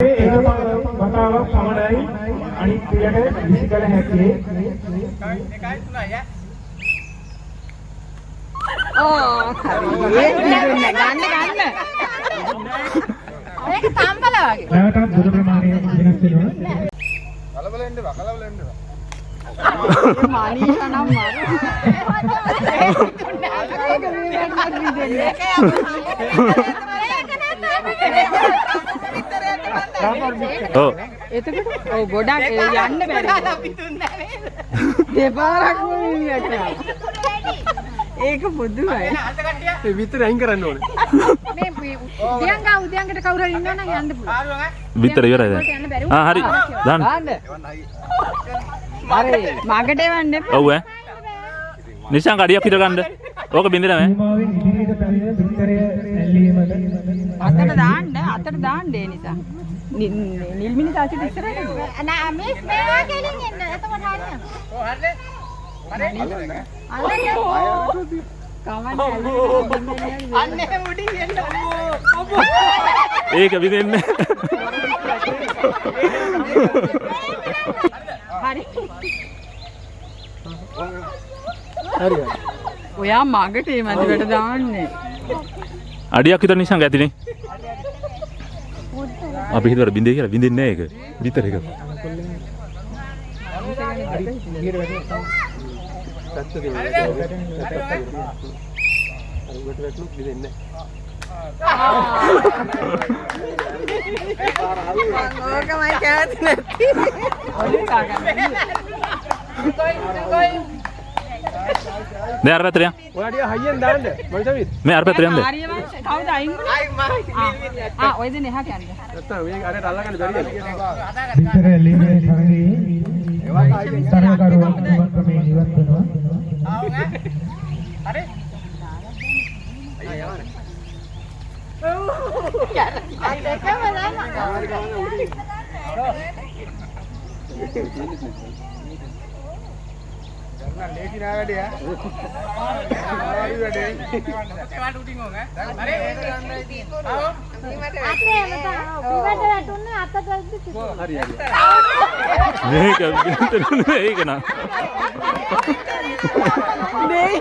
වතාවක් පමණයි අනිත් පිළියට විසිකල හැකියි. ගන්න. ඒක තම්බල වගේ. නැවතත් බුදු ප්‍රමාණය වෙනස් වෙනවා. කලබල වෙන්න එපා. මානීෂා නම් ඔව් එතකොට ඔව් ගොඩක් යන්න බැරි අපි තුන්නේ නේද දෙපාරක් වුණා ඒක පුදුමයි ඒ විතර අයින් කරන්න ඕනේ. මේ උදයන්ගට කවුරු හරි ඉන්නවනම් යන්න පුළුවන් විතර ඉවරයි දැන්. හරි දාන්න. හරි මාකට එවන්න ඔව් ඈ. නිසං අඩියක් හිට ගන්න. ඕක බින්දිනම ඈ. භූමාවෙන් ඉදිරියට පැමිණෙන බිත්තරය ඇල්ලීමට අතට දාන්න ඒ නිසා නිල්මිනි තාච්චි ඉස්සරහට නෑ මේවා ගෙලින් එන්න එතකොට හරියනවා ඔව් හරිනේ අන්නේ උඩින් එන්න ඒක විදෙන්නේ. හරි ඔයා මගට මේ මැදට දාන්නේ අඩියක් විතර නිසං ඇතිනේ. අපි හිතුවා බින්දේ කියලා බින්දෙන්නේ නැහැ ඒක. විතර එක. ඕකමයි කැමති නැති දැන් අර පැත්තට යන්න. ඔයා ටික හයියෙන් දාන්න. මොකද මේ අර පැත්තට යන්න. කවුද අයින් ඔය දෙන එහාට යන්න නැත්තම් මේක අරට අල්ලගන්න බැරිද? බිත්තර ඇල්ලීමේ තරගයේ තරගකරුවන් ක්‍රමයෙන් ඉවත් වෙනවා. ලේටි නා වැඩේ ඈ. ආයි වැඩේ. ඒවට උටින් ඕක ඈ. හරි. මේක බින්දෙන්නේ ඒක නා. නේ